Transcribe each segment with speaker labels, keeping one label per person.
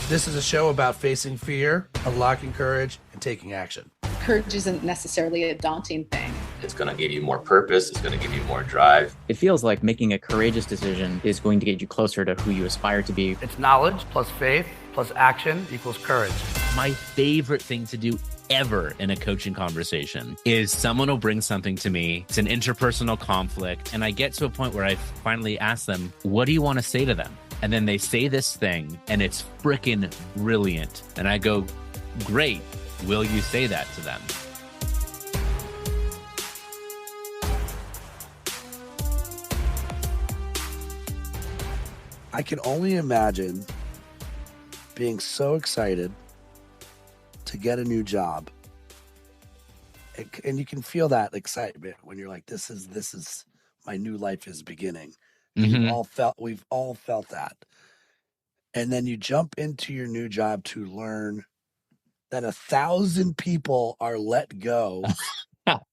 Speaker 1: This is a show about facing fear, unlocking courage, and taking action.
Speaker 2: Courage isn't necessarily a daunting thing.
Speaker 3: It's going to give you more purpose. It's going to give you more drive.
Speaker 4: It feels like making a courageous decision is going to get you closer to who you aspire to be.
Speaker 1: It's knowledge plus faith plus action equals courage.
Speaker 5: My favorite thing to do ever in a coaching conversation is someone will bring something to me. It's an interpersonal conflict. And I get to a point where I finally ask them, what do you want to say to them? And then they say this thing and it's freaking brilliant. And I go, great. Will you say that to them?
Speaker 1: I can only imagine being so excited to get a new job. And you can feel that excitement when you're like, this is my new life is beginning.
Speaker 5: Mm-hmm.
Speaker 1: We've all felt that. And then you jump into your new job to learn that 1,000 people are let go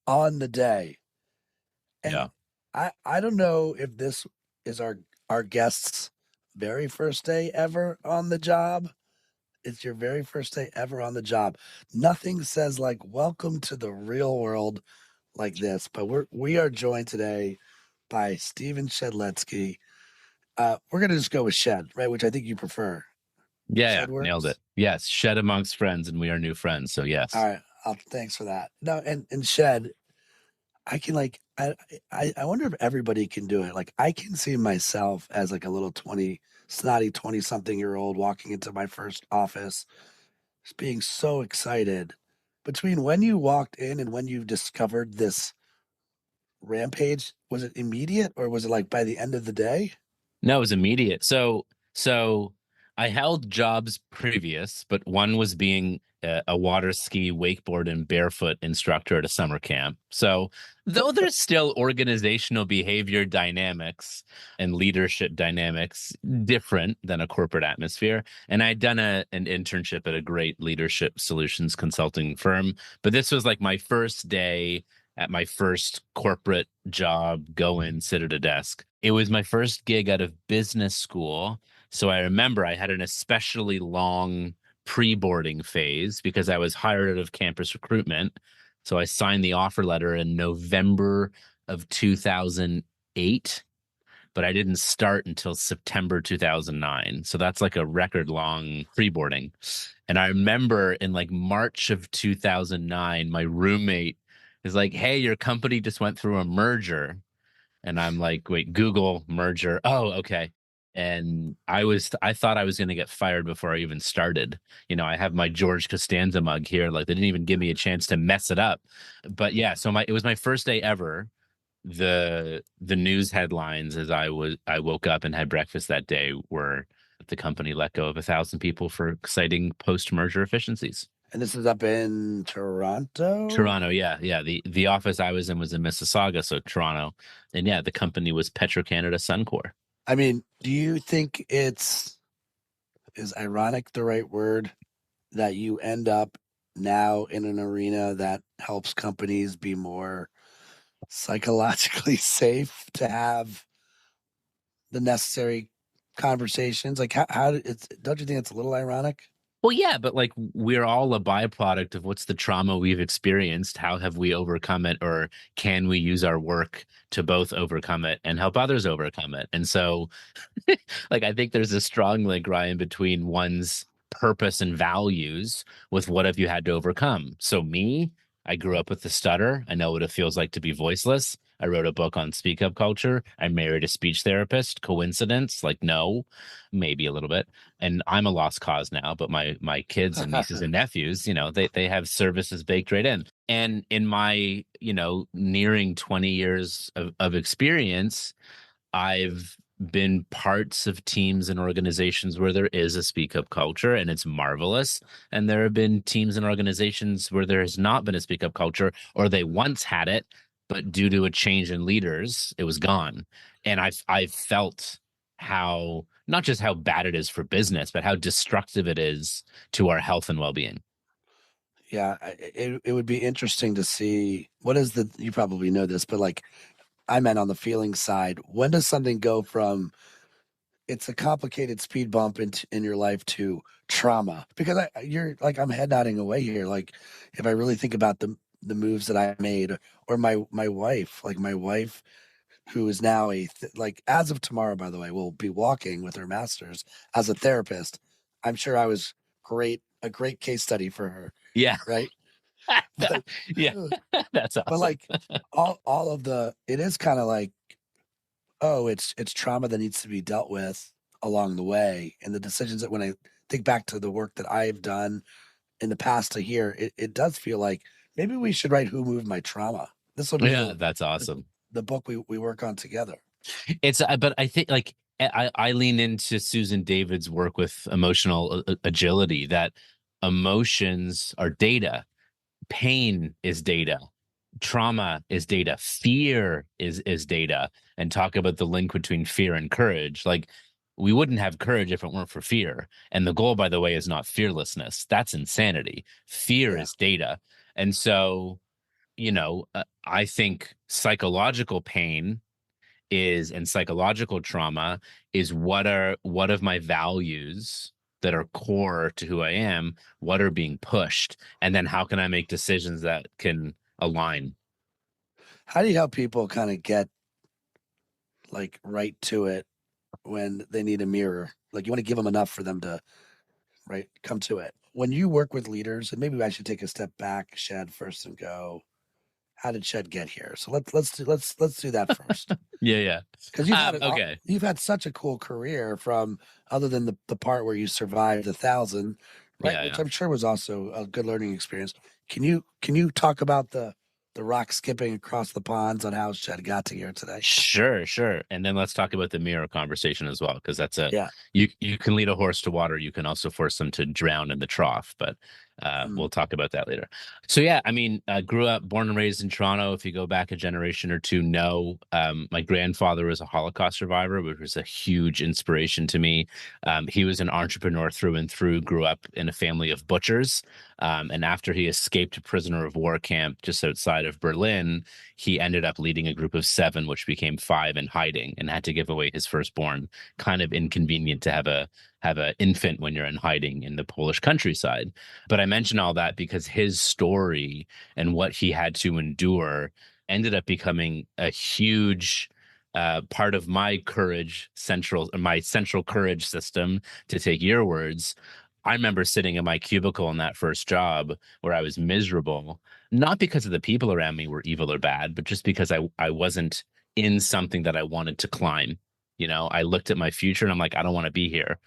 Speaker 1: on the day. And
Speaker 5: yeah.
Speaker 1: I don't know if this is our guest's very first day ever on the job. It's your very first day ever on the job. Nothing says like welcome to the real world like this, but we are joined today by Stephen Shedletzky. We're gonna just go with Shed, right? Which I think you prefer.
Speaker 5: Yeah, nailed it. Yes, Shed amongst friends, and we are new friends. So yes.
Speaker 1: All right. Thanks for that. No, and Shed, I can I wonder if everybody can do it. Like I can see myself as like a little snotty 20-something-year-old walking into my first office, just being so excited. Between when you walked in and when you discovered this rampage, was it immediate or was it like by the end of the day?
Speaker 5: No, it was immediate. So I held jobs previous, but one was being a water ski, wakeboard, and barefoot instructor at a summer camp. So though there's still organizational behavior dynamics and leadership dynamics different than a corporate atmosphere, and I'd done an internship at a great leadership solutions consulting firm, but this was like my first day at my first corporate job, go in, sit at a desk. It was my first gig out of business school. So I remember I had an especially long pre-boarding phase because I was hired out of campus recruitment. So I signed the offer letter in November of 2008, but I didn't start until September 2009. So that's like a record long pre-boarding. And I remember in like March of 2009, my roommate is like, hey, your company just went through a merger. And I'm like, wait, Google merger. Oh, okay. And I thought I was going to get fired before I even started. You know, I have my George Costanza mug here. Like they didn't even give me a chance to mess it up. But yeah, so it was my first day ever. The news headlines as I woke up and had breakfast that day were the company let go of 1,000 people for exciting post-merger efficiencies.
Speaker 1: And this is up in Toronto?
Speaker 5: Toronto, yeah. The office I was in was in Mississauga, so Toronto. And yeah, the company was Petro-Canada Suncor.
Speaker 1: I mean, do you think is ironic the right word that you end up now in an arena that helps companies be more psychologically safe to have the necessary conversations? Like don't you think it's a little ironic?
Speaker 5: Well, yeah, but like we're all a byproduct of what's the trauma we've experienced. How have we overcome it? Or can we use our work to both overcome it and help others overcome it? And so like, I think there's a strong link, Ryan, between one's purpose and values with what have you had to overcome. So me, I grew up with the stutter. I know what it feels like to be voiceless. I wrote a book on speak up culture. I married a speech therapist. Coincidence? Like, no, maybe a little bit. And I'm a lost cause now, but my kids and nieces and nephews, you know, they have services baked right in. And in my, you know, nearing 20 years of experience, I've been parts of teams and organizations where there is a speak up culture and it's marvelous. And there have been teams and organizations where there has not been a speak up culture, or they once had it, but due to a change in leaders, it was gone. And I've felt how, not just how bad it is for business, but how destructive it is to our health and well-being.
Speaker 1: Yeah, it would be interesting to see you probably know this, but like I meant on the feeling side, when does something go from it's a complicated speed bump in your life to trauma because you're like I'm head nodding away here. Like if I really think about the moves that I made or my wife, like my wife who is now like as of tomorrow, by the way, will be walking with her master's as a therapist. I'm sure I was a great case study for her,
Speaker 5: Yeah.
Speaker 1: right? But
Speaker 5: Yeah. That's
Speaker 1: but
Speaker 5: awesome.
Speaker 1: like all of it is kind of like, oh, it's trauma that needs to be dealt with along the way. And the decisions that when I think back to the work that I've done in the past to here, it does feel like maybe we should write Who Moved My Trauma. This will be
Speaker 5: Yeah, that's awesome.
Speaker 1: the book we work on together.
Speaker 5: It's but I think like I lean into Susan David's work with emotional agility that emotions are data, pain is data, trauma is data, fear is data, and talk about the link between fear and courage. Like we wouldn't have courage if it weren't for fear. And the goal, by the way, is not fearlessness. That's insanity. Fear
Speaker 1: Yeah.
Speaker 5: is data. And so, I think psychological pain is and psychological trauma is what of my values that are core to who I am, what are being pushed, and then how can I make decisions that can align.
Speaker 1: How do you help people kind of get like right to it when they need a mirror? Like you want to give them enough for them to come to it. When you work with leaders, and maybe I should take a step back, Shed, first and go, how did Shed get here? So let's do that first.
Speaker 5: Yeah.
Speaker 1: Because
Speaker 5: Okay.
Speaker 1: you've had such a cool career from other than the part where you survived 1,000, right?
Speaker 5: Yeah,
Speaker 1: Which
Speaker 5: yeah.
Speaker 1: I'm sure was also a good learning experience. Can you talk about the rock skipping across the ponds on how Shed got to here today?
Speaker 5: Sure. And then let's talk about the mirror conversation as well, because that's
Speaker 1: Yeah.
Speaker 5: you can lead a horse to water. You can also force them to drown in the trough, but we'll talk about that later. So yeah, I mean, grew up, born and raised in Toronto. If you go back a generation or two, my grandfather was a Holocaust survivor, which was a huge inspiration to me. He was an entrepreneur through and through, grew up in a family of butchers. And after he escaped a prisoner of war camp just outside of Berlin, he ended up leading a group of 7, which became 5 in hiding, and had to give away his firstborn. Kind of inconvenient to have a infant when you're in hiding in the Polish countryside. But I mention all that because his story and what he had to endure ended up becoming a huge part of my central courage system, to take your words. I remember sitting in my cubicle in that first job where I was miserable, not because of the people around me were evil or bad, but just because I wasn't in something that I wanted to climb. I looked at my future and I'm like, I don't want to be here.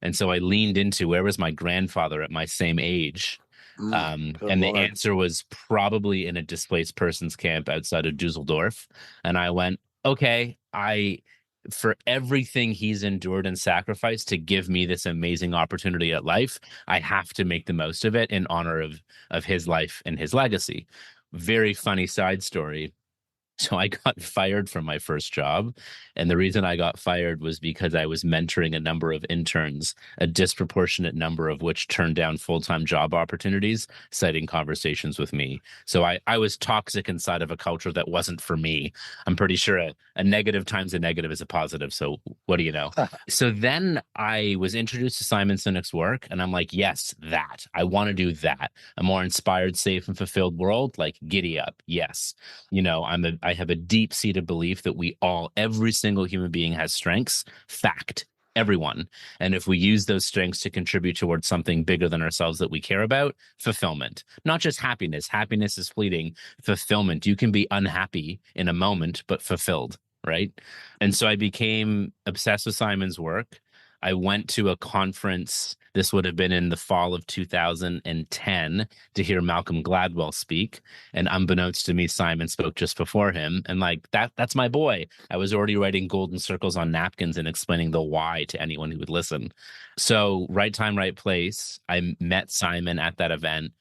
Speaker 5: And so I leaned into where was my grandfather at my same age.
Speaker 1: Good
Speaker 5: And the
Speaker 1: Lord.
Speaker 5: answer was probably in a displaced persons camp outside of Dusseldorf. And I went, okay, for everything he's endured and sacrificed to give me this amazing opportunity at life, I have to make the most of it in honor of his life and his legacy. Very funny side story. So I got fired from my first job. And the reason I got fired was because I was mentoring a number of interns, a disproportionate number of which turned down full-time job opportunities, citing conversations with me. So I was toxic inside of a culture that wasn't for me. I'm pretty sure a negative times a negative is a positive. So what do you know? So then I was introduced to Simon Sinek's work, and I'm like, yes, that. I want to do that. A more inspired, safe, and fulfilled world. Like, giddy up. Yes. I have a deep-seated belief that every single human being has strengths. Fact. Everyone. And if we use those strengths to contribute towards something bigger than ourselves that we care about, fulfillment. Not just happiness. Happiness is fleeting. Fulfillment. You can be unhappy in a moment, but fulfilled, right? And so I became obsessed with Simon's work. I went to a conference. This would have been in the fall of 2010 to hear Malcolm Gladwell speak. And unbeknownst to me, Simon spoke just before him. And like that's my boy. I was already writing golden circles on napkins and explaining the why to anyone who would listen. So right time, right place. I met Simon at that event,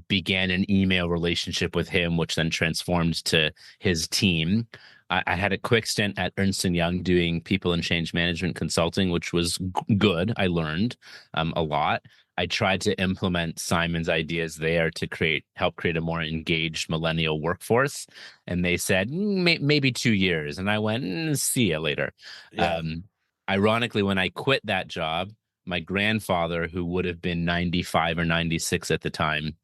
Speaker 5: began an email relationship with him, which then transformed to his team. I had a quick stint at Ernst & Young doing people and change management consulting, which was good. I learned a lot. I tried to implement Simon's ideas there to help create a more engaged millennial workforce. And they said, maybe 2 years. And I went, see you later.
Speaker 1: Yeah.
Speaker 5: ironically, when I quit that job, my grandfather, who would have been 95 or 96 at the time,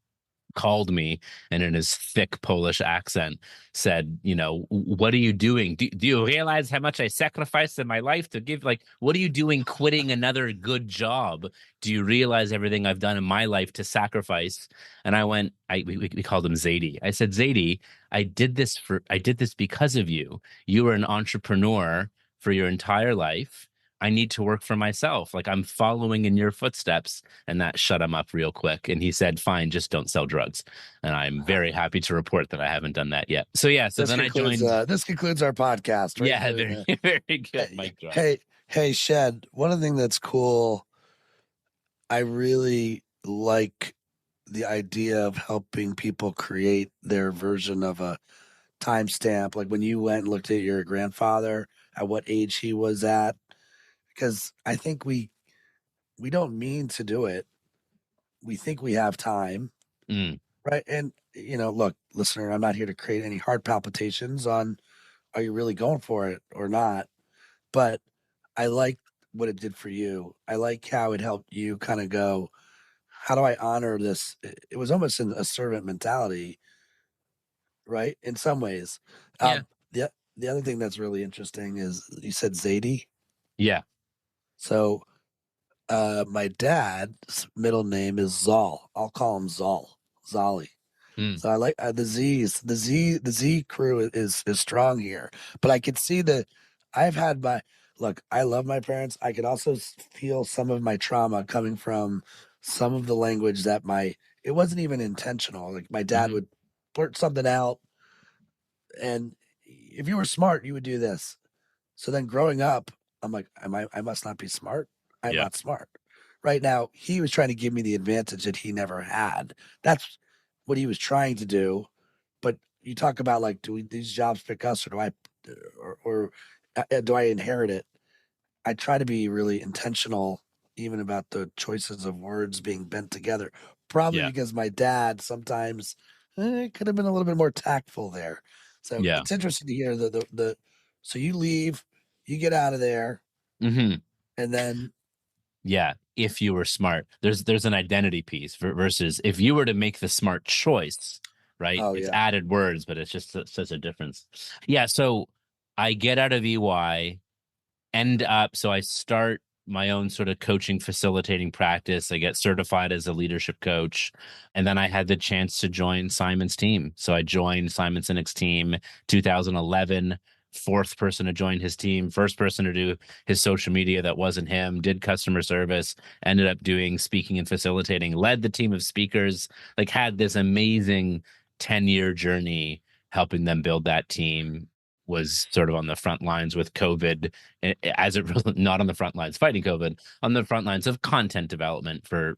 Speaker 5: called me and in his thick Polish accent said, what are you doing? Do you realize how much I sacrificed in my life to give? Like, what are you doing quitting another good job? Do you realize everything I've done in my life to sacrifice? And I went, we called him Zadie. I said, Zadie, I did this because of you. You were an entrepreneur for your entire life. I need to work for myself. Like, I'm following in your footsteps. And that shut him up real quick. And he said, fine, just don't sell drugs. And I'm very happy to report that I haven't done that yet. So yeah, so
Speaker 1: This
Speaker 5: then I
Speaker 1: concludes,
Speaker 5: joined.
Speaker 1: this concludes our podcast, right?
Speaker 5: Yeah, very, very good. Mic drop.
Speaker 1: Hey, Shed, one thing that's cool, I really like the idea of helping people create their version of a timestamp. Like when you went and looked at your grandfather, at what age he was at, because I think we don't mean to do it. We think we have time, right? And look, listener, I'm not here to create any heart palpitations on are you really going for it or not, but I like what it did for you. I like how it helped you kind of go, how do I honor this? It was almost in a servant mentality, right? In some ways.
Speaker 5: Yeah.
Speaker 1: The other thing that's really interesting is you said Zadie.
Speaker 5: Yeah.
Speaker 1: So my dad's middle name is Zal. I'll call him Zal. Zali. So I like the Z's. The Z crew is strong here. But I could see I've had look, I love my parents. I could also feel some of my trauma coming from some of the language that it wasn't even intentional. Like my dad would blurt something out, and if you were smart, you would do this. So then growing up, I'm like, I must not be smart. I'm not smart. Right now, he was trying to give me the advantage that he never had. That's what he was trying to do. But you talk about like, these jobs pick us, or do I inherit it? I try to be really intentional, even about the choices of words being bent together. Probably because my dad sometimes could have been a little bit more tactful there. So it's interesting to hear so you leave, you get out of there, and then
Speaker 5: if you were smart, there's an identity piece versus if you were to make the smart choice, right? It's added words, but it's just such a difference. Yeah. So I get out of EY, so I start my own sort of coaching, facilitating practice. I get certified as a leadership coach. And then I had the chance to join Simon's team. So I joined Simon Sinek's team 2011, fourth person to join his team, first person to do his social media that wasn't him, did customer service, ended up doing speaking and facilitating, led the team of speakers, like had this amazing 10-year journey helping them build that team. Was sort of on the front lines with COVID, as it not on the front lines fighting COVID, on the front lines of content development for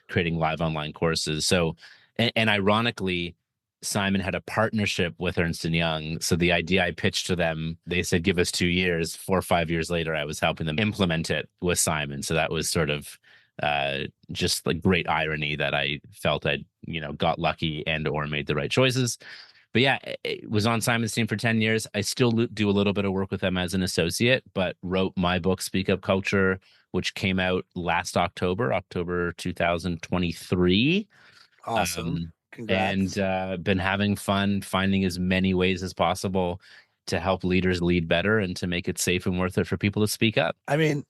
Speaker 5: creating live online courses. So, and ironically, Simon had a partnership with Ernst & Young. So the idea I pitched to them, they said, give us 2 years. 4 or 5 years later, I was helping them implement it with Simon. So that was sort of just like great irony that I felt I'd, got lucky or made the right choices. But yeah, it was on Simon's team for 10 years. I still do a little bit of work with them as an associate, but wrote my book, Speak Up Culture, which came out last October 2023.
Speaker 1: Awesome. Congrats.
Speaker 5: And been having fun finding as many ways as possible to help leaders lead better and to make it safe and worth it for people to speak up.
Speaker 1: I mean,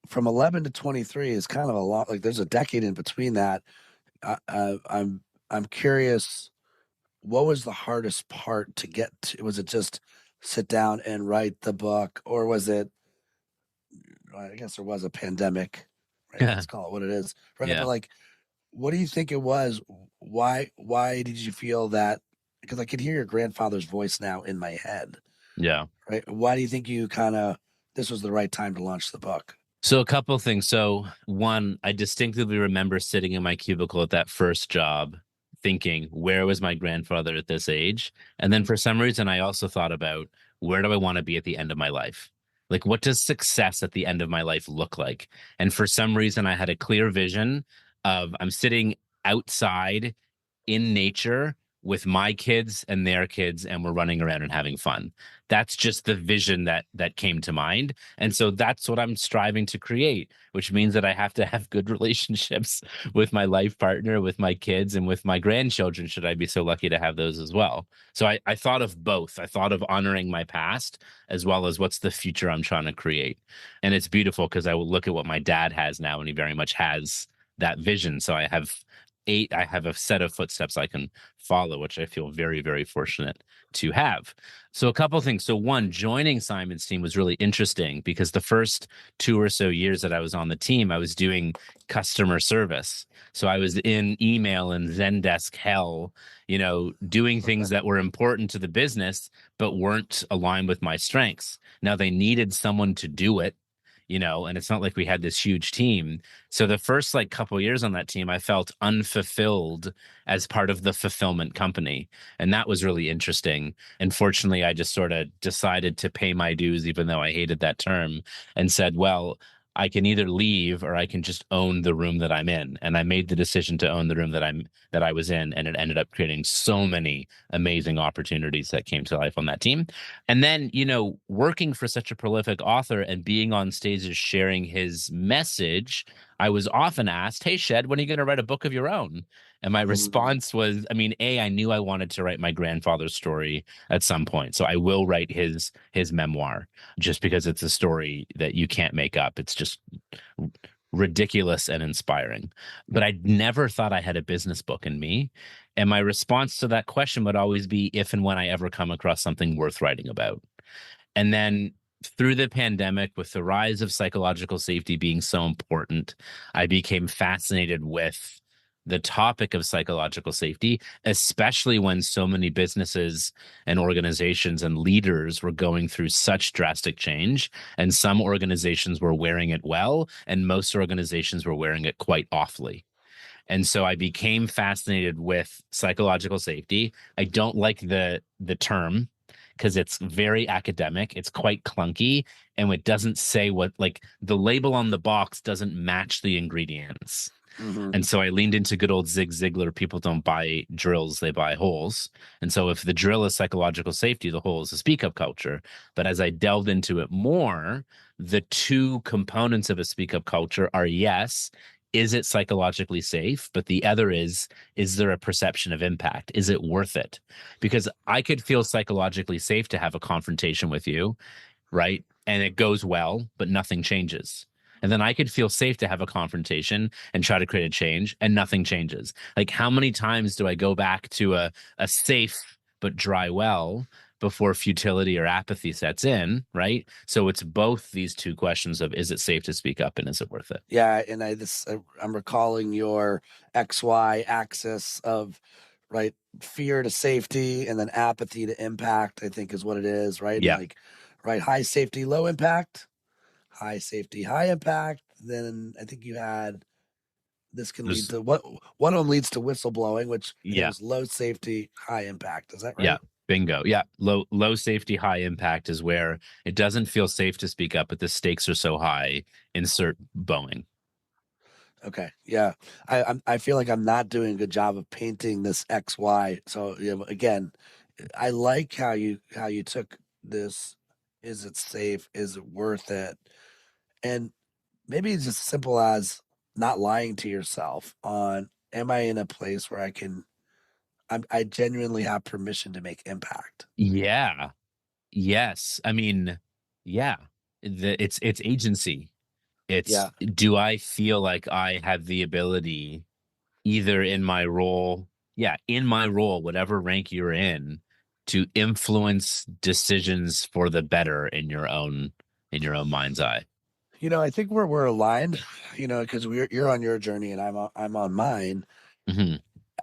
Speaker 1: from 11 to 23 is kind of a lot. Like there's a decade in between that. I'm curious, what was the hardest part to get to? Was it just sit down and write the book, or was it, I guess there was a pandemic, right? Let's call it what it is. Right. But like, what do you think it was? Why did you feel that? Because I could hear your grandfather's voice now in my head.
Speaker 5: Yeah.
Speaker 1: Right. Why do you think this was the right time to launch the book?
Speaker 5: So a couple of things. So one, I distinctly remember sitting in my cubicle at that first job thinking, where was my grandfather at this age? And then for some reason, I also thought about, where do I want to be at the end of my life? Like, what does success at the end of my life look like? And for some reason, I had a clear vision of I'm sitting outside in nature with my kids and their kids, and we're running around and having fun. That's just the vision that came to mind. And so that's what I'm striving to create, which means that I have to have good relationships with my life partner, with my kids, and with my grandchildren, should I be so lucky to have those as well. So I thought of both. I thought of honoring my past as well as what's the future I'm trying to create. And it's beautiful because I will look at what my dad has now, and he very much has that vision. So I have a set of footsteps I can follow, which I feel very, very fortunate to have. So a couple of things. So one, joining Simon's team was really interesting because the first 2 or so years that I was on the team, I was doing customer service. So I was in email and Zendesk hell, doing things that were important to the business, but weren't aligned with my strengths. Now they needed someone to do it, and it's not like we had this huge team. So the first couple of years on that team, I felt unfulfilled as part of the fulfillment company. And that was really interesting. And fortunately, I just sort of decided to pay my dues, even though I hated that term, and said, well, I can either leave or I can just own the room that I'm in. And I made the decision to own the room that I was in, and it ended up creating so many amazing opportunities that came to life on that team. And then, working for such a prolific author and being on stages sharing his message, I was often asked, "Hey, Shed, when are you going to write a book of your own?" And my response was, I knew I wanted to write my grandfather's story at some point. So I will write his memoir, just because it's a story that you can't make up. It's just ridiculous and inspiring. But I never thought I had a business book in me. And my response to that question would always be if and when I ever come across something worth writing about. And then through the pandemic, with the rise of psychological safety being so important, I became fascinated with the topic of psychological safety, especially when so many businesses and organizations and leaders were going through such drastic change. And some organizations were wearing it well, and most organizations were wearing it quite awfully. And so I became fascinated with psychological safety. I don't like the term because it's very academic. It's quite clunky, and it doesn't say what, the label on the box doesn't match the ingredients.
Speaker 1: Mm-hmm.
Speaker 5: And so I leaned into good old Zig Ziglar. People don't buy drills, they buy holes. And so if the drill is psychological safety, the hole is a speak up culture. But as I delved into it more, the two components of a speak up culture are, yes, is it psychologically safe? But the other is there a perception of impact? Is it worth it? Because I could feel psychologically safe to have a confrontation with you, right? And it goes well, but nothing changes. And then I could feel safe to have a confrontation and try to create a change, and nothing changes. How many times do I go back to a safe but dry well before futility or apathy sets in, right? So it's both these two questions of, is it safe to speak up, and is it worth it?
Speaker 1: Yeah, and I'm recalling your XY axis of, right, fear to safety and then apathy to impact, I think is what it is, right?
Speaker 5: Yeah.
Speaker 1: Right, high safety, low impact, high safety, high impact. Then I think you had this can lead to one of them leads to whistleblowing, which is low safety, high impact. Is that right?
Speaker 5: Yeah. Bingo. Yeah. Low safety, high impact is where it doesn't feel safe to speak up, but the stakes are so high. Insert Boeing.
Speaker 1: Okay. Yeah. I feel like I'm not doing a good job of painting this XY. So again, I like how you took this. Is it safe? Is it worth it? And maybe it's just simple as not lying to yourself on, am I in a place where I genuinely have permission to make impact?
Speaker 5: Yeah. Yes. Yeah. It's agency. It's, do I feel like I have the ability, either in my role, whatever rank you're in, to influence decisions for the better in your own mind's eye?
Speaker 1: I think we're aligned, because you're on your journey and I'm on mine.
Speaker 5: Mm-hmm.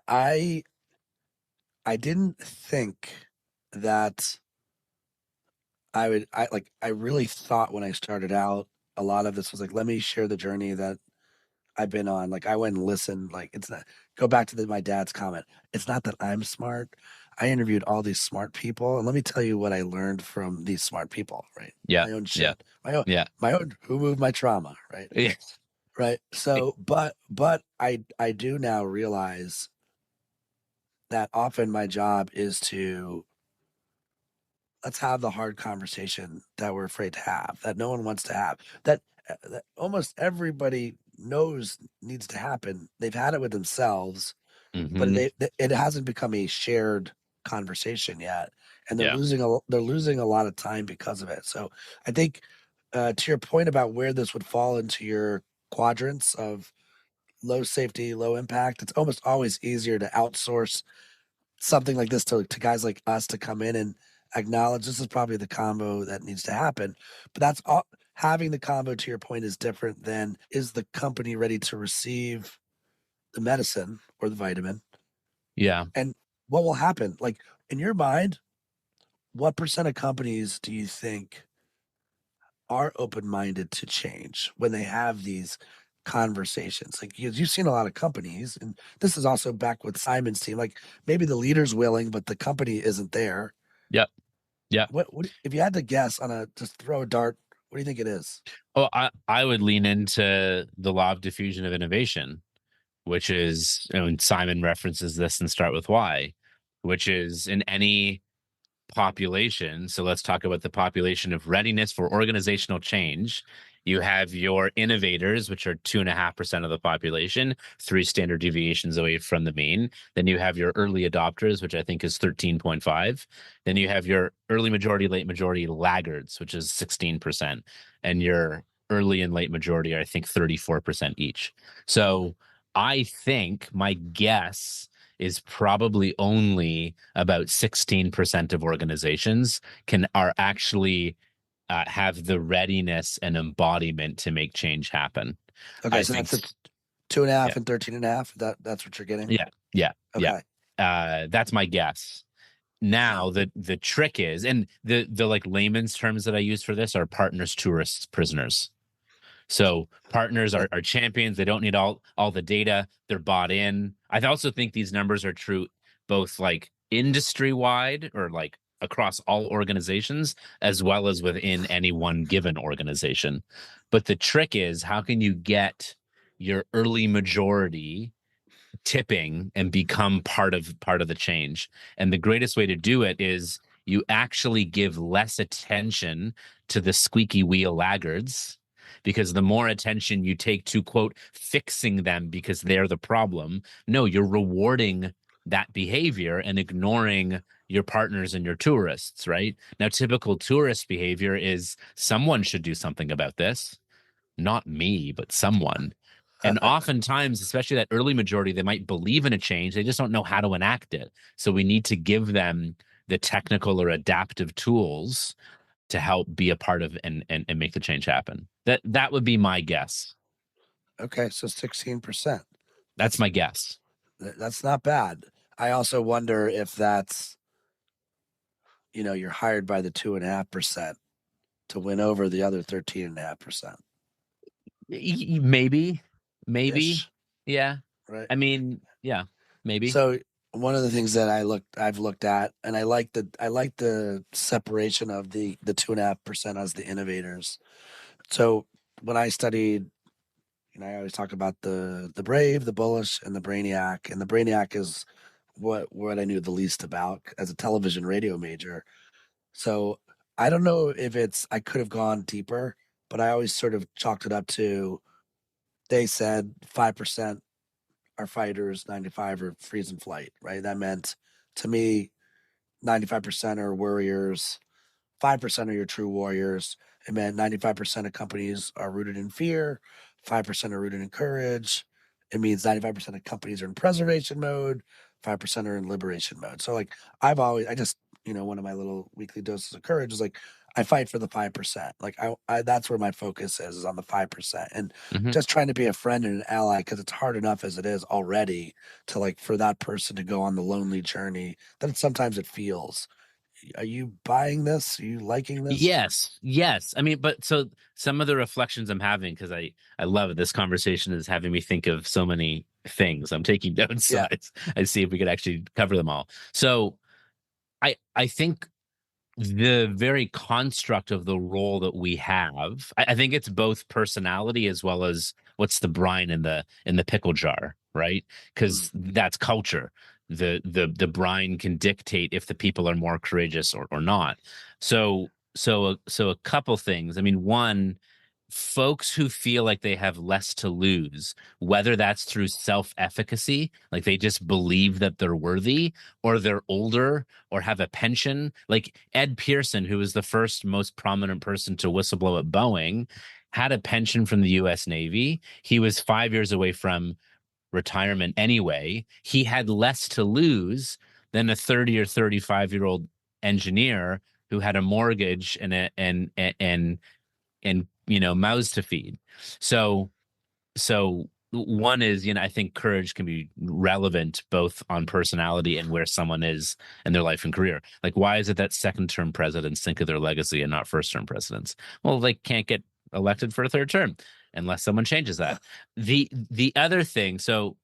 Speaker 1: I didn't think that I really thought when I started out, a lot of this was let me share the journey that I've been on. I went and listened. It's not, go back to my dad's comment. It's not that I'm smart. I interviewed all these smart people, and let me tell you what I learned from these smart people, right?
Speaker 5: Yeah.
Speaker 1: My own shit.
Speaker 5: Yeah.
Speaker 1: My own, who moved my trauma, right?
Speaker 5: Yeah.
Speaker 1: Right. So, but I do now realize that often my job is to let's have the hard conversation that we're afraid to have, that no one wants to have, that almost everybody knows needs to happen. They've had it with themselves, but
Speaker 5: Hmm.
Speaker 1: it hasn't become a shared conversation yet, and
Speaker 5: Yeah.
Speaker 1: they're losing a lot of time because of it. So I think to your point about where this would fall into your quadrants of low safety, low impact, it's almost always easier to outsource something like this to guys like us to come in and acknowledge this is probably the combo that needs to happen. But that's all having the combo to your point is different than is the company ready to receive the medicine or the vitamin
Speaker 5: Yeah.
Speaker 1: and what will happen? Like in your mind, what percent of companies do you think are open-minded to change when they have these conversations? Like you've seen a lot of companies, and this is also back with Simon's team. Like maybe the leader's willing, but the company isn't there.
Speaker 5: Yep. Yep.
Speaker 1: What if you had to guess on a just throw a dart? What do you think it is?
Speaker 5: Oh, I would lean into the law of diffusion of innovation, which is, and Simon references this in Start With Why, which is in any population. So let's talk about the population of readiness for organizational change. You have your innovators, which are 2.5% of the population, 3 standard deviations away from the mean. Then you have your early adopters, which I think is 13.5. Then you have your early majority, late majority laggards, which is 16%. And your early and late majority are, I think, 34% each. So I think my guess is probably only about 16% of organizations are actually have the readiness and embodiment to make change happen.
Speaker 1: Okay,
Speaker 5: I
Speaker 1: so
Speaker 5: think,
Speaker 1: that's the two and a
Speaker 5: yeah,
Speaker 1: half and 13 and a half. That's what you're getting.
Speaker 5: yeah, yeah, yeah.
Speaker 1: Okay.
Speaker 5: That's my guess. Now the trick is, and the like layman's terms that I use for this are partners, tourists, prisoners. So partners are champions. They don't need all the data. They're bought in. I also think these numbers are true both like industry wide or like across all organizations as well as within any one given organization. But the trick is how can you get your early majority tipping and become part of the change. And the greatest way to do it is you actually give less attention to the squeaky wheel laggards, because the more attention you take to quote fixing them because they're the problem, no, you're rewarding that behavior and ignoring your partners and your tourists, right? Now typical tourist behavior is someone should do something about this, not me, but someone. And oftentimes, especially that early majority, they might believe in a change. They just don't know how to enact it. So we need to give them the technical or adaptive tools to help be a part of and make the change happen. That would be my guess.
Speaker 1: Okay, so 16%.
Speaker 5: That's my guess.
Speaker 1: That's not bad. I also wonder if that's you're hired by the 2.5% to win over the other 13.5%.
Speaker 5: Maybe,
Speaker 1: Ish,
Speaker 5: yeah.
Speaker 1: right?
Speaker 5: I mean, yeah, maybe.
Speaker 1: So one of the things that I've looked at, and I like the separation of the 2.5% as the innovators. So when I studied, I always talk about the brave, the bullish, and the brainiac. And the brainiac is what I knew the least about as a television radio major. So I don't know if I could have gone deeper, but I always sort of chalked it up to they said 5% are fighters, 95 are freeze and flight, right? That meant to me 95% are warriors, 5% are your true warriors. It meant 95% of companies are rooted in fear, 5% are rooted in courage. It means 95% of companies are in preservation mode, 5% are in liberation mode. So like I just, one of my little weekly doses of courage is like I fight for the 5%. Like I that's where my focus is on the 5%. And
Speaker 5: Mhm.
Speaker 1: just trying to be a friend and an ally because it's hard enough as it is already to like for that person to go on the lonely journey that sometimes it feels. Are you buying this? Are you liking this?
Speaker 5: Yes, yes. I mean, but so some of the reflections I'm having, because I love it. This conversation is having me think of so many things. I'm taking notes, so
Speaker 1: Yeah.
Speaker 5: I see if we could actually cover them all. So I think the very construct of the role that we have, I think it's both personality as well as what's the brine in the pickle jar, right?
Speaker 1: Mm.
Speaker 5: Because that's culture. the brine can dictate if the people are more courageous or not. So a couple things. I mean, one, folks who feel like they have less to lose, whether that's through self-efficacy, like they just believe that they're worthy, or they're older or have a pension. Like Ed Pearson, who was the first most prominent person to whistleblow at Boeing, had a pension from the US Navy. He was 5 years away from retirement anyway. He had less to lose than a 30 or 35-year-old engineer who had a mortgage and mouths to feed. So one is, I think courage can be relevant both on personality and where someone is in their life and career. Like, why is it that second-term presidents think of their legacy and not first-term presidents? Well, they can't get elected for a third term unless someone changes that. The other thing, so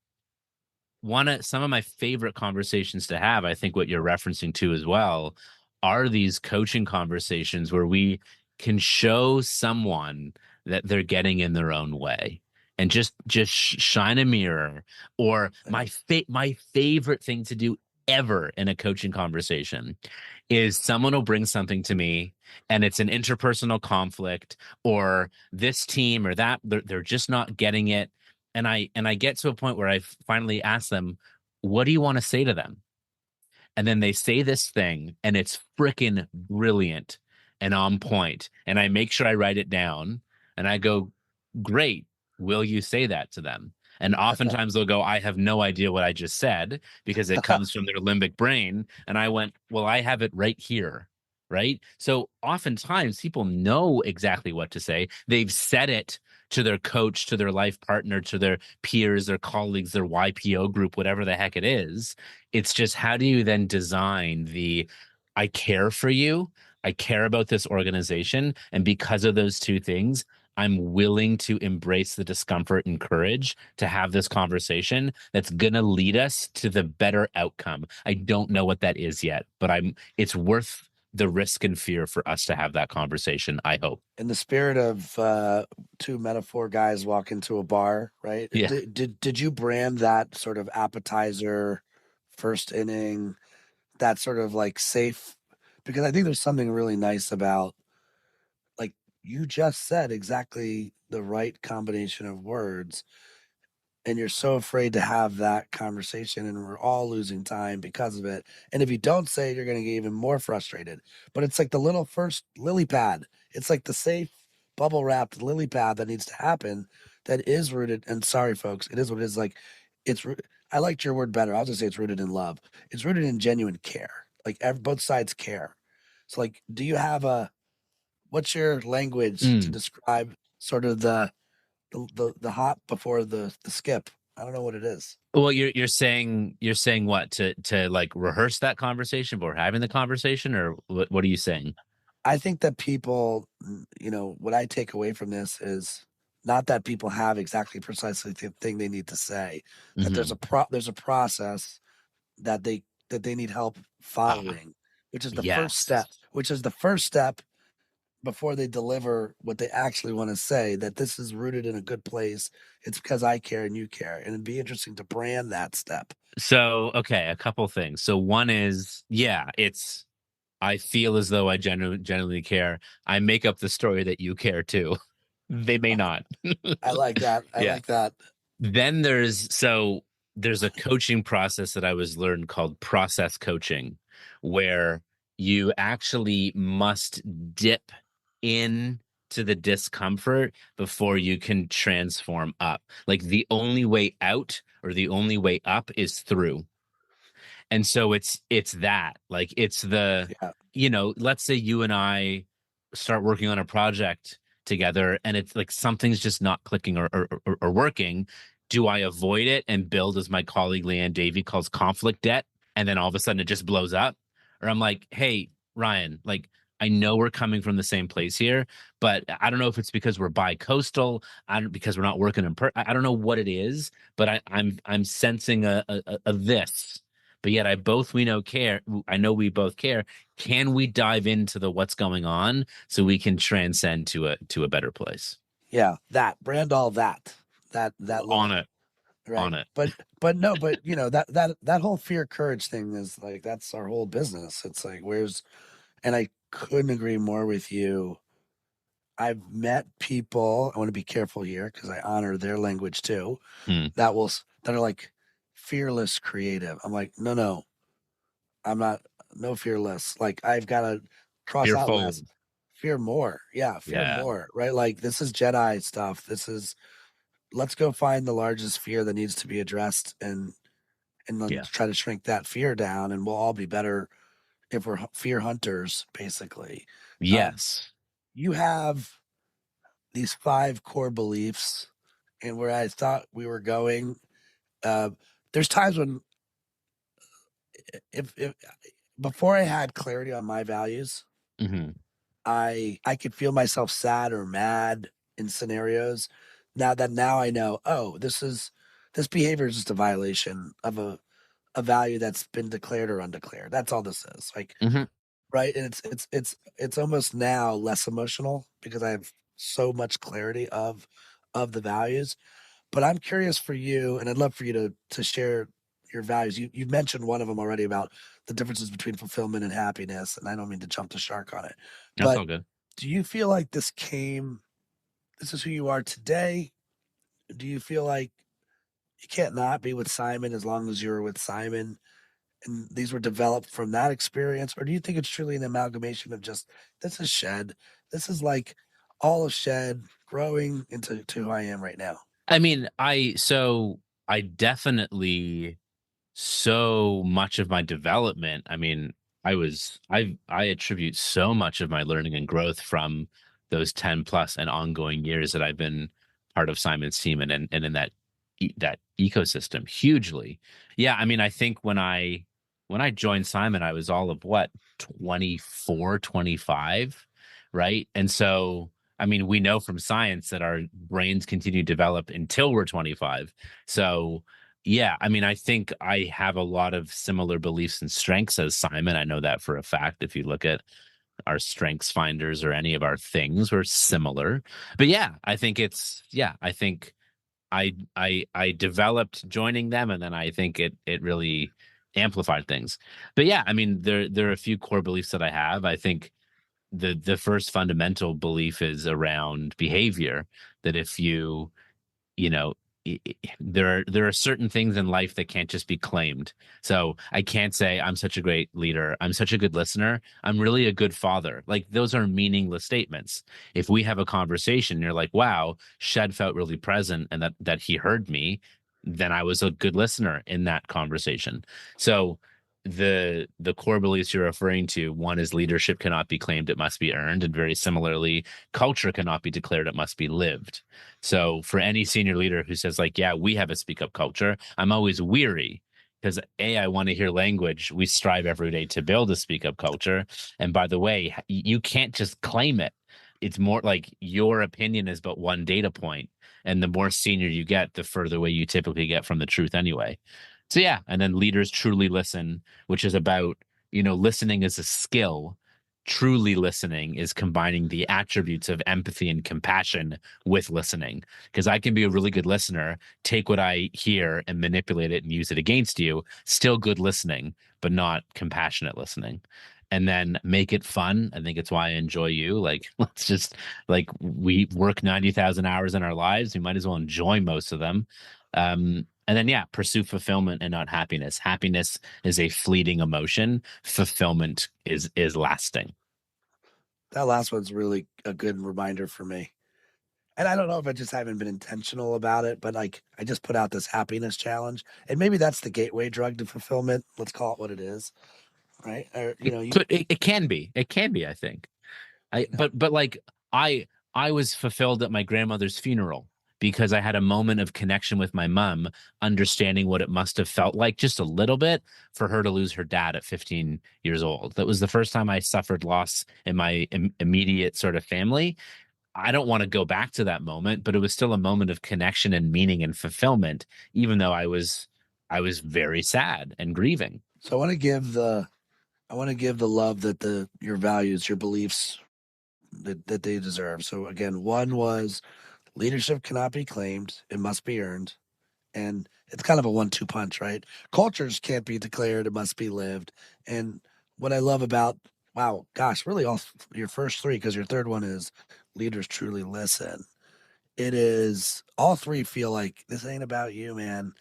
Speaker 5: some of my favorite conversations to have, I think what you're referencing to as well, are these coaching conversations where we can show someone that they're getting in their own way and just shine a mirror. Or my favorite thing to do ever in a coaching conversation is someone will bring something to me and it's an interpersonal conflict, or this team or that, they're just not getting it. And I get to a point where I finally ask them, what do you want to say to them? And then they say this thing and it's freaking brilliant and on point. And I make sure I write it down and I go, great. Will you say that to them? And oftentimes they'll go, I have no idea what I just said, because it comes from their limbic brain. And I went, well, I have it right here. Right. So oftentimes people know exactly what to say. They've said it to their coach, to their life partner, to their peers, their colleagues, their YPO group, whatever the heck it is. It's just, how do you then design I care for you, I care about this organization, and because of those two things, I'm willing to embrace the discomfort and courage to have this conversation that's going to lead us to the better outcome. I don't know what that is yet, but it's worth the risk and fear for us to have that conversation, I hope.
Speaker 1: In the spirit of two metaphor guys walk into a bar, right?
Speaker 5: Yeah.
Speaker 1: Did you brand that sort of appetizer, first inning, that sort of like safe? Because I think there's something really nice about, like you just said, exactly the right combination of words. And you're so afraid to have that conversation, and we're all losing time because of it. And if you don't say it, you're going to get even more frustrated. But it's like the little first lily pad. It's like the safe bubble wrapped lily pad that needs to happen, that is rooted. And sorry, folks, it is what it is. Like I liked your word better. I was going to say it's rooted in love. It's rooted in genuine care. Like both sides care. So like, do you have what's your language to describe sort of the hop before the skip? I don't know what it is.
Speaker 5: Well, you're saying what, to like rehearse that conversation before having the conversation, or what are you saying?
Speaker 1: I think that people, what I take away from this is not that people have exactly precisely the thing they need to say. That there's a process that they need help following, which is the first step. Which is the first step before they deliver what they actually want to say, that this is rooted in a good place. It's because I care and you care. And it'd be interesting to brand that step.
Speaker 5: So, okay, a couple things. So one is, I feel as though I genuinely care. I make up the story that you care too. They may not.
Speaker 1: I like that. I like that.
Speaker 5: Then there's a coaching process that I was learned called process coaching, where you actually must dip in to the discomfort before you can transform up. Like the only way out or the only way up is through. And so it's that, like, it's let's say you and I start working on a project together and it's like something's just not clicking or working. Do I avoid it and build, as my colleague Leanne Davey calls, conflict debt, and then all of a sudden it just blows up? Or I'm like, hey, Ryan, like, I know we're coming from the same place here, but I don't know if it's because we're bi-coastal, because we're not working I don't know what it is, but I'm sensing a this. But yet I know we both care. Can we dive into what's going on so we can transcend to a better place?
Speaker 1: Yeah, that brand all that
Speaker 5: On it.
Speaker 1: Right.
Speaker 5: on it.
Speaker 1: But no, but you know, that whole fear courage thing is like, that's our whole business. It's like, and I couldn't agree more with you. I've met people, I want to be careful here because I honor their language too,
Speaker 5: Hmm.
Speaker 1: that are like fearless creative. I'm like, no, I'm not, no fearless. Like, I've got to cross out
Speaker 5: Fearful.
Speaker 1: less, fear more. Yeah, fear
Speaker 5: Yeah.
Speaker 1: more, right? Like, this is Jedi stuff. Let's go find the largest fear that needs to be addressed, and then
Speaker 5: Yeah.
Speaker 1: try to shrink that fear down, and we'll all be better if we're fear hunters, basically. Um,
Speaker 5: Yes.
Speaker 1: you have these 5 core beliefs, and where I thought we were going, uh, there's times when, if before I had clarity on my values,
Speaker 5: Hmm.
Speaker 1: I could feel myself sad or mad in scenarios. Now I know, oh, this behavior is just a violation of a value that's been declared or undeclared. That's all this is. Like,
Speaker 5: Hmm.
Speaker 1: right. And it's almost now less emotional because I have so much clarity of the values. But I'm curious for you, and I'd love for you to share your values. You mentioned one of them already about the differences between fulfillment and happiness, and I don't mean to jump the shark on it.
Speaker 5: That's
Speaker 1: But
Speaker 5: all good.
Speaker 1: do you feel like this is who you are today? Do you feel like you can't not be with Simon as long as you're with Simon? And these were developed from that experience? Or do you think it's truly an amalgamation of just, this is Shed? This is like all of Shed growing into who I am right now.
Speaker 5: I mean, I definitely, so much of my development, I mean, I attribute so much of my learning and growth from those 10 plus and ongoing years that I've been part of Simon's team and in that ecosystem hugely. Yeah, I mean, I think when I joined Simon, I was all of what, 24, 25, right? And so I mean, we know from science that our brains continue to develop until we're 25. So yeah, I mean, I think I have a lot of similar beliefs and strengths as Simon. I know that for a fact. If you look at our strengths finders or any of our things, we're similar. But yeah, I think I developed joining them, and then I think it really amplified things. But yeah, I mean, there are a few core beliefs that I have. I think the first fundamental belief is around behavior, that if you know there are certain things in life that can't just be claimed. So I can't say I'm such a great leader, I'm such a good listener, I'm really a good father. Like, those are meaningless statements. If we have a conversation, you're like, wow, Shed felt really present and that he heard me, then I was a good listener in that conversation. So the core beliefs you're referring to, one is leadership cannot be claimed, it must be earned, and very similarly, culture cannot be declared, it must be lived. So for any senior leader who says, like, yeah, we have a speak up culture, I'm always weary because I want to hear language. We strive every day to build a speak up culture. And by the way, you can't just claim it. It's more like your opinion is but one data point. And the more senior you get, the further away you typically get from the truth anyway. So yeah, and then leaders truly listen, which is about, listening is a skill. Truly listening is combining the attributes of empathy and compassion with listening. Because I can be a really good listener, take what I hear and manipulate it and use it against you. Still good listening, but not compassionate listening. And then make it fun. I think it's why I enjoy you. Like, let's just, like, we work 90,000 hours in our lives. We might as well enjoy most of them. And then, yeah, pursue fulfillment and not happiness. Happiness is a fleeting emotion. Fulfillment is lasting.
Speaker 1: That last one's really a good reminder for me. And I don't know if I just haven't been intentional about it, but like, I just put out this happiness challenge, and maybe that's the gateway drug to fulfillment. Let's call it what it is, right? Or,
Speaker 5: It can be. It can be, I think. I
Speaker 1: you know,
Speaker 5: but like I I was fulfilled at my grandmother's funeral because I had a moment of connection with my mom, understanding what it must have felt like just a little bit for her to lose her dad at 15 years old. That was the first time I suffered loss in my immediate sort of family. I don't want to go back to that moment, but it was still a moment of connection and meaning and fulfillment, even though I was very sad and grieving.
Speaker 1: so I want to give the love that your values, your beliefs, that they deserve. So again, one was leadership cannot be claimed, it must be earned. And it's kind of a 1-2 punch, right? Cultures can't be declared, it must be lived. And what I love about, wow, gosh, really all your first three, because your third one is leaders truly listen. It is all three feel like this ain't about you, man.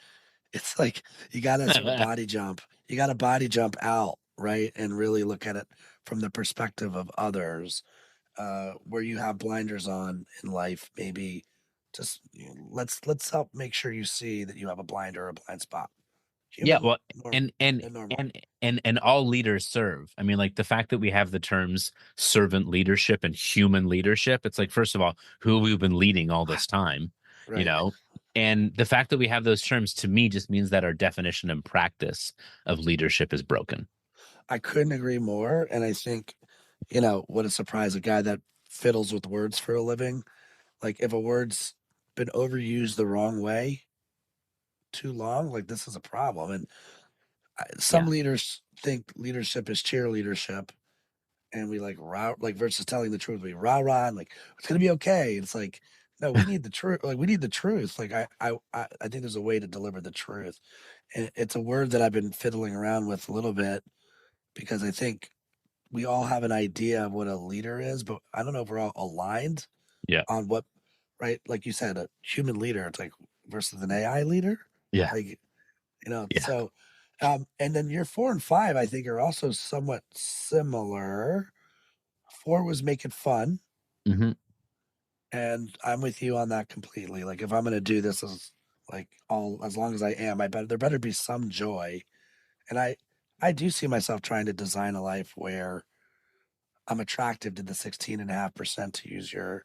Speaker 1: It's like you got to sort of body jump. You got to body jump out, right? And really look at it from the perspective of others, where you have blinders on in life. Maybe just let's help make sure you see that you have a blind or a blind spot.
Speaker 5: Yeah,
Speaker 1: Human
Speaker 5: well,
Speaker 1: norm
Speaker 5: and and
Speaker 1: and normal.
Speaker 5: and all leaders serve. I mean, like the fact that we have the terms servant leadership and human leadership, it's like, first of all, who we've been leading all this time, you
Speaker 1: Right.
Speaker 5: know? And the fact that we have those terms to me just means that our definition and practice of leadership is broken.
Speaker 1: I couldn't agree more. And I think, what a surprise, a guy that fiddles with words for a living. Like if a word's been overused the wrong way too long, like this is a problem. And some
Speaker 5: Yeah.
Speaker 1: leaders think leadership is cheerleadership, and we like rah, like versus telling the truth. We rah rah and like it's gonna be okay. It's like no, we need the truth. Like we need the truth. Like I think there's a way to deliver the truth, and it's a word that I've been fiddling around with a little bit because I think we all have an idea of what a leader is, but I don't know if we're all aligned
Speaker 5: Yeah.
Speaker 1: on what, right? Like you said, a human leader. It's like versus an AI leader.
Speaker 5: Yeah.
Speaker 1: Like
Speaker 5: Yeah.
Speaker 1: so, and then your 4 and 5, I think, are also somewhat similar. 4 was make it fun,
Speaker 5: Hmm.
Speaker 1: and I'm with you on that completely. Like, if I'm gonna do this as like all as long as I am, I bet there better be some joy. And I do see myself trying to design a life where I'm attractive to the 16.5% to use your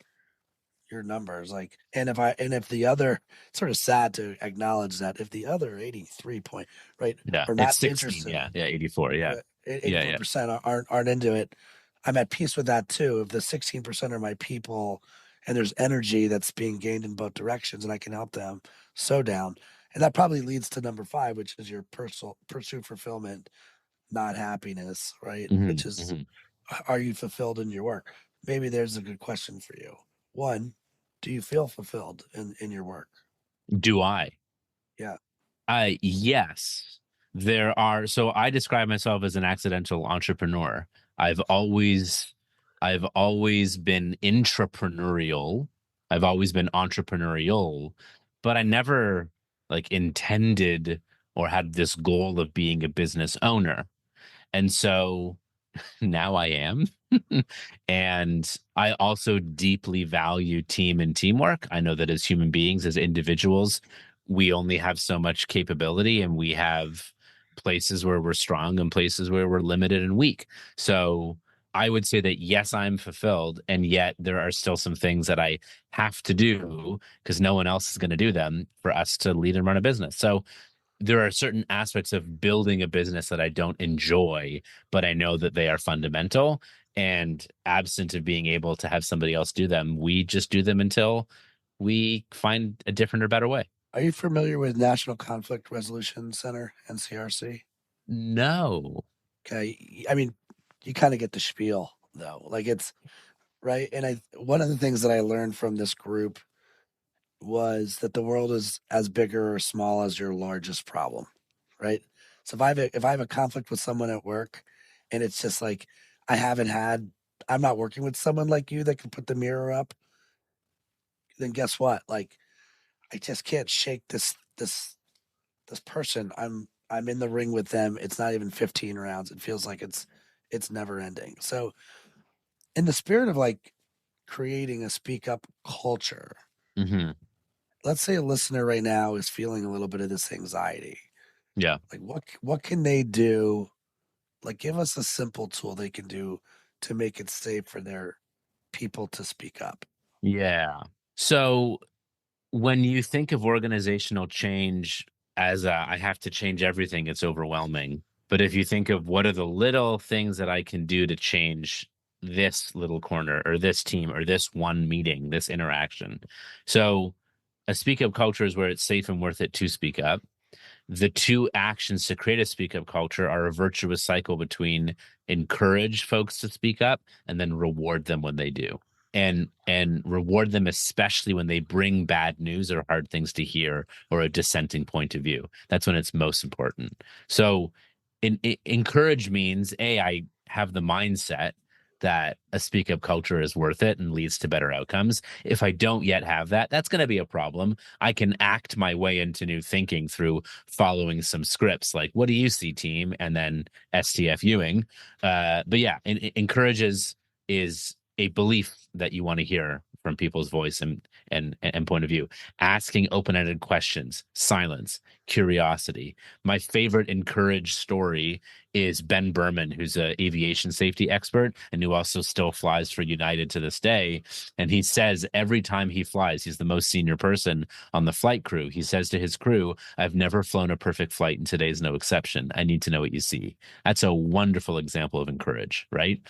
Speaker 1: numbers. Like, and if the other, it's sort of sad to acknowledge that if the other 83 point, right,
Speaker 5: Yeah.
Speaker 1: are
Speaker 5: It's
Speaker 1: not
Speaker 5: 16.
Speaker 1: interested.
Speaker 5: Yeah. Yeah. 84. Yeah. Yeah. Yeah.
Speaker 1: 84% aren't into it. I'm at peace with that too. If the 16% are my people and there's energy that's being gained in both directions and I can help them so down. And that probably leads to number 5, which is your personal pursuit fulfillment, not happiness, right?
Speaker 5: Hmm.
Speaker 1: Which is,
Speaker 5: Hmm.
Speaker 1: are you fulfilled in your work? Maybe there's a good question for you. One, do you feel fulfilled in your work?
Speaker 5: Do I?
Speaker 1: Yeah.
Speaker 5: Yes, there are. So I describe myself as an accidental entrepreneur. I've always, I've always been intrapreneurial. I've always been entrepreneurial, but I never like intended or had this goal of being a business owner. And so now I am. And I also deeply value team and teamwork. I know that as human beings, as individuals, we only have so much capability and we have places where we're strong and places where we're limited and weak. So I would say that yes, I'm fulfilled. And yet there are still some things that I have to do because no one else is going to do them for us to lead and run a business. So there are certain aspects of building a business that I don't enjoy, but I know that they are fundamental. And absent of being able to have somebody else do them, we just do them until we find a different or better way.
Speaker 1: Are you familiar with National Conflict Resolution Center, NCRC?
Speaker 5: No.
Speaker 1: Okay. I mean, you kind of get the spiel though. Like it's right. And one of the things that I learned from this group was that the world is as big or small as your largest problem. Right. So if I have a conflict with someone at work and it's just like I haven't had I'm not working with someone like you that can put the mirror up, then guess what? Like I just can't shake this person. I'm in the ring with them. It's not even 15 rounds. It feels like it's never ending. So in the spirit of like creating a speak up culture,
Speaker 5: Hmm.
Speaker 1: let's say a listener right now is feeling a little bit of this anxiety.
Speaker 5: Yeah.
Speaker 1: Like what can they do? Like give us a simple tool they can do to make it safe for their people to speak up.
Speaker 5: Yeah. So when you think of organizational change as I have to change everything, it's overwhelming. But if you think of what are the little things that I can do to change this little corner or this team or this one meeting, this interaction. So a speak up culture is where it's safe and worth it to speak up. The two actions to create a speak up culture are a virtuous cycle between encourage folks to speak up and then reward them when they do. and reward them, especially when they bring bad news or hard things to hear or a dissenting point of view. That's when it's most important. So encourage means, I have the mindset that a speak up culture is worth it and leads to better outcomes. If I don't yet have that, that's going to be a problem. I can act my way into new thinking through following some scripts, like, what do you see, team? And then STF Ewing. But yeah, encourages is a belief that you want to hear from people's voice and point of view. Asking open-ended questions, silence, curiosity. My favorite encourage story is Ben Berman, who's an aviation safety expert and who also still flies for United to this day. And he says every time he flies, he's the most senior person on the flight crew. He says to his crew, I've never flown a perfect flight and today's no exception. I need to know what you see. That's a wonderful example of encourage, right?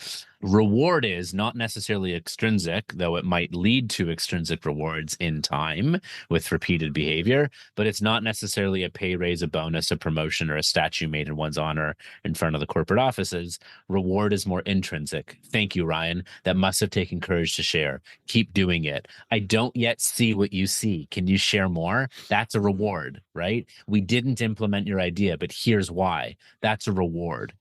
Speaker 5: Reward is not necessarily extrinsic, though it might lead to extrinsic rewards in time with repeated behavior, but it's not necessarily a pay raise, a bonus, a promotion, or a statue made in one's honor in front of the corporate offices. Reward is more intrinsic. Thank you, Ryan. That must have taken courage to share. Keep doing it. I don't yet see what you see. Can you share more? That's a reward, right? We didn't implement your idea, but here's why. That's a reward,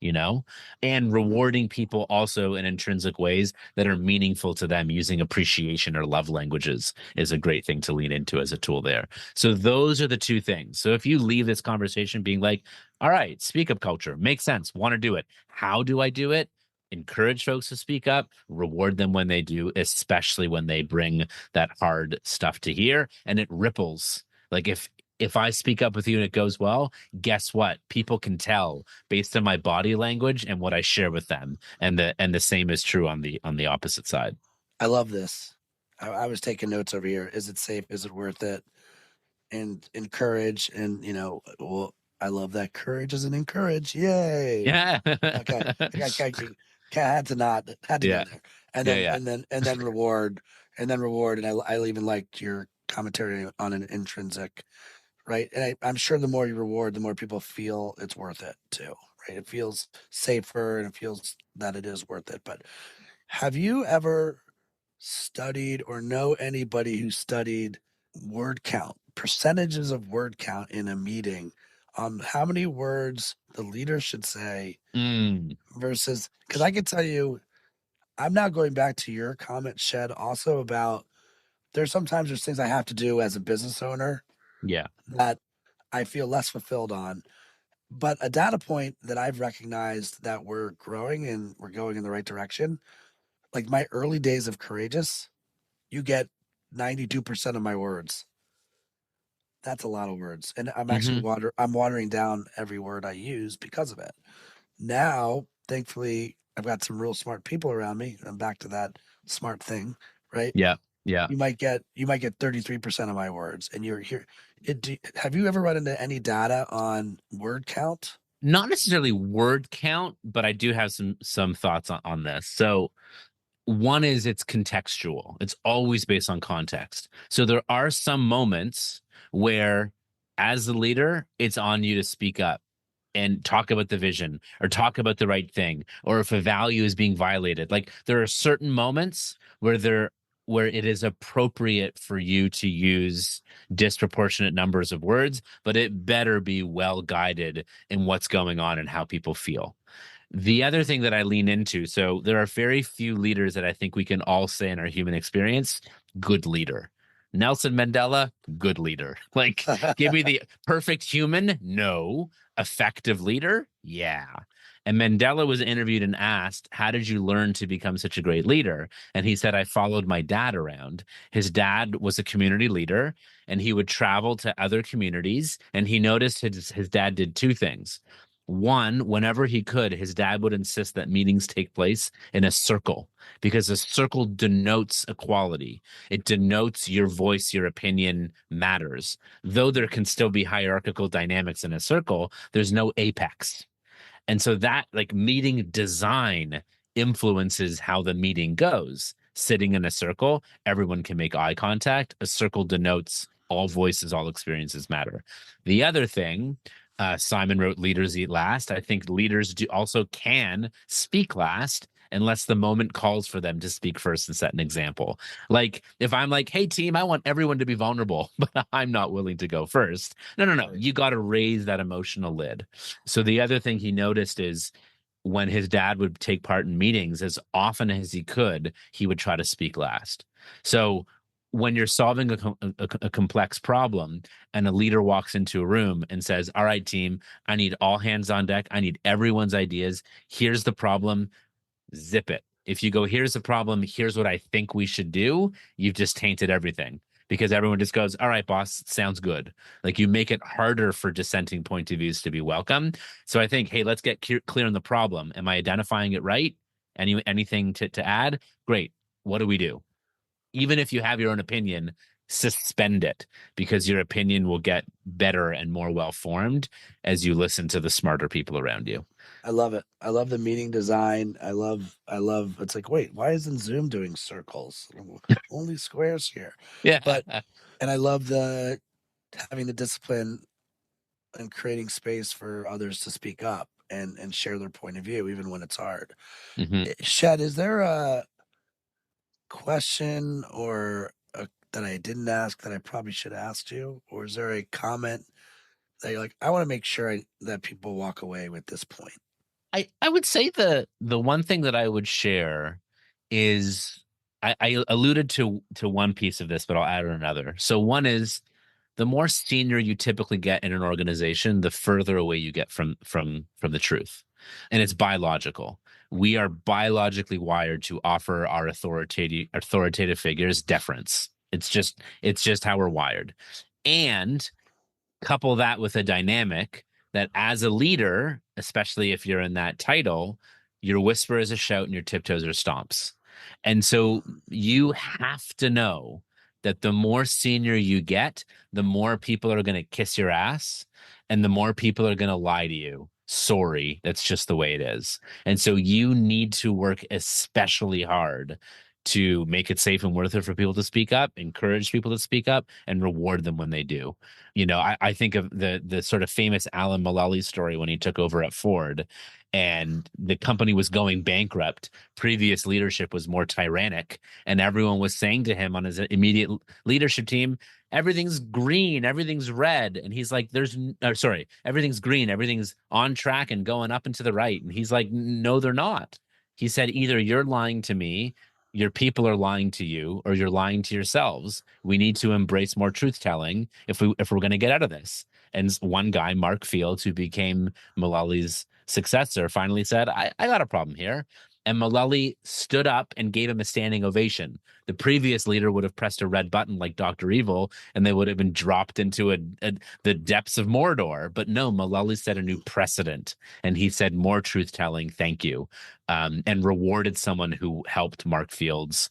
Speaker 5: and rewarding people also in intrinsic ways that are meaningful to them, using appreciation or love languages is a great thing to lean into as a tool there. So those are the two things. So if you leave this conversation being like, all right, speak up culture makes sense, want to do it. How do I do it? Encourage folks to speak up, reward them when they do, especially when they bring that hard stuff to hear, and it ripples. Like if I speak up with you and it goes well, guess what? People can tell based on my body language and what I share with them. And the same is true on the opposite side.
Speaker 1: I love this. I was taking notes over here. Is it safe? Is it worth it? And encourage. And well, I love that courage is an encourage. Yay.
Speaker 5: Yeah.
Speaker 1: Okay. I had to not had to
Speaker 5: Yeah.
Speaker 1: go there. And then and then reward. And I even liked your commentary on an intrinsic. Right. And I'm sure the more you reward, the more people feel it's worth it too. Right. It feels safer and it feels that it is worth it. But have you ever studied or know anybody who studied word count, percentages of word count in a meeting on how many words the leader should say versus, because I can tell you, I'm now going back to your comment, Shed, also about there's things I have to do as a business owner
Speaker 5: Yeah.
Speaker 1: that I feel less fulfilled on. But a data point that I've recognized that we're growing and we're going in the right direction, like my early days of Courageous, you get 92% of my words. That's a lot of words. And I'm actually I'm watering down every word I use because of it. Now, thankfully, I've got some real smart people around me. I'm back to that smart thing, right?
Speaker 5: Yeah. Yeah.
Speaker 1: You might get 33% of my words, and you're here. Have you ever run into any data on word count?
Speaker 5: Not necessarily word count, but I do have some thoughts on this. So one is it's contextual. It's always based on context. So there are some moments where, as the leader, it's on you to speak up and talk about the vision or talk about the right thing, or if a value is being violated. Like there are certain moments where it is appropriate for you to use disproportionate numbers of words, but it better be well guided in what's going on and how people feel. The other thing that I lean into, so there are very few leaders that I think we can all say in our human experience, good leader. Nelson Mandela, good leader. Like, give me the perfect human? No. Effective leader? Yeah. And Mandela was interviewed and asked, how did you learn to become such a great leader? And he said, I followed my dad around. His dad was a community leader, and he would travel to other communities, and he noticed his dad did two things. One, whenever he could, his dad would insist that meetings take place in a circle, because a circle denotes equality. It denotes your voice, your opinion matters. Though there can still be hierarchical dynamics in a circle, there's no apex. And so that, like, meeting design influences how the meeting goes. Sitting in a circle, everyone can make eye contact. A circle denotes all voices, all experiences matter. The other thing, Simon wrote Leaders Eat Last. I think leaders also can speak last unless the moment calls for them to speak first and set an example. Like if I'm like, hey team, I want everyone to be vulnerable, but I'm not willing to go first. No.
Speaker 1: Right.
Speaker 5: You got to raise that emotional lid. So the other thing he noticed is when his dad would take part in meetings, as often as he could, he would try to speak last. So when you're solving a complex problem and a leader walks into a room and says, all right, team, I need all hands on deck. I need everyone's ideas. Here's the problem. Zip it. If you go, here's the problem, here's what I think we should do, you've just tainted everything because everyone just goes, all right, boss, sounds good. Like you make it harder for dissenting point of views to be welcome. So I think, hey, let's get clear on the problem. Am I identifying it right? Anything to add? Great. What do we do? Even if you have your own opinion, suspend it because your opinion will get better and more well-formed as you listen to the smarter people around you.
Speaker 1: I love it. I love the meeting design. I love it's like, wait, why isn't Zoom doing circles? Only squares here.
Speaker 5: Yeah.
Speaker 1: But and I love the having the discipline and creating space for others to speak up and share their point of view, even when it's hard.
Speaker 5: Mhm.
Speaker 1: Shed, is there a question that I didn't ask that I probably should have asked you? Or is there a comment that you're like, I want to make sure that people walk away with this point?
Speaker 5: I would say the one thing that I would share is I alluded to one piece of this, but I'll add another. So one is the more senior you typically get in an organization, the further away you get from the truth. And it's biological. We are biologically wired to offer our authoritative figures deference. It's just how we're wired. And couple that with a dynamic that as a leader, especially if you're in that title, your whisper is a shout and your tiptoes are stomps. And so you have to know that the more senior you get, the more people are going to kiss your ass and the more people are going to lie to you. Sorry, that's just the way it is. And so you need to work especially hard to make it safe and worth it for people to speak up, encourage people to speak up, and reward them when they do. You know, I think of the sort of famous Alan Mulally story when he took over at Ford and the company was going bankrupt. Previous leadership was more tyrannic, and everyone was saying to him on his immediate leadership team, everything's green, everything's red. And he's like, everything's green, everything's on track and going up and to the right. And he's like, no, they're not. He said, either you're lying to me, your people are lying to you, or you're lying to yourselves. We need to embrace more truth telling if we're going to get out of this. And one guy, Mark Fields, who became Mullally's successor, finally said, I got a problem here. And Mulally stood up and gave him a standing ovation. The previous leader would have pressed a red button like Dr. Evil, and they would have been dropped into the depths of Mordor. But no, Mulally set a new precedent, and he said, more truth-telling, thank you, and rewarded someone who helped Mark Fields,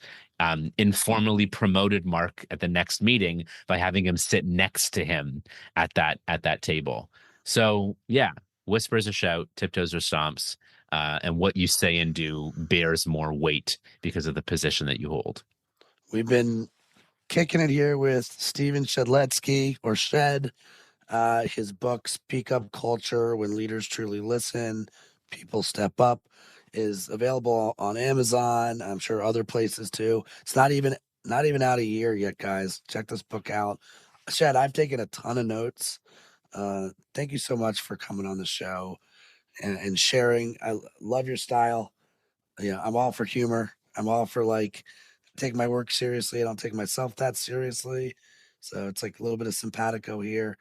Speaker 5: informally promoted Mark at the next meeting by having him sit next to him at that table. So, yeah, whispers a shout, tiptoes are stomps. And what you say and do bears more weight because of the position that you hold.
Speaker 1: We've been kicking it here with Stephen Shedletzky, or Shed. His book, Speak Up Culture, When Leaders Truly Listen, People Step Up, is available on Amazon. I'm sure other places too. It's not even out a year yet, guys. Check this book out. Shed, I've taken a ton of notes. Thank you so much for coming on the show and sharing. I love your style. Yeah, I'm all for humor. I'm all for take my work seriously. I don't take myself that seriously. So it's like a little bit of simpatico here.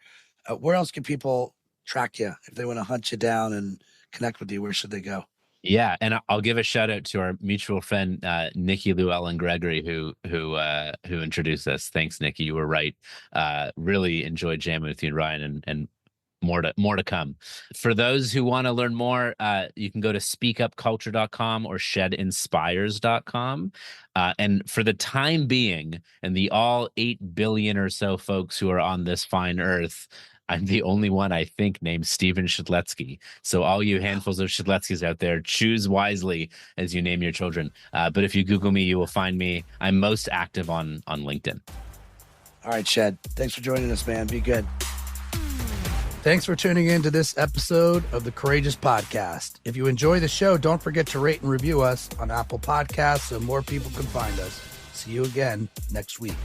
Speaker 1: Where else can people track you if they want to hunt you down and connect with you? Where should they go?
Speaker 5: Yeah, and I'll give a shout out to our mutual friend Nikki Llewellyn Gregory, who introduced us. Thanks, Nikki. You were right. Really enjoyed jamming with you and Ryan, and more to come. For those who want to learn more, you can go to speakupculture.com or shedinspires.com. And for the time being, and the all 8 billion or so folks who are on this fine earth, I'm the only one, I think, named Stephen Shedletzky. So all you handfuls of Shedletzkys out there, choose wisely as you name your children. But if you Google me, you will find me. I'm most active on LinkedIn.
Speaker 1: All right, Shed. Thanks for joining us, man. Be good. Thanks for tuning in to this episode of the Courageous Podcast. If you enjoy the show, don't forget to rate and review us on Apple Podcasts so more people can find us. See you again next week.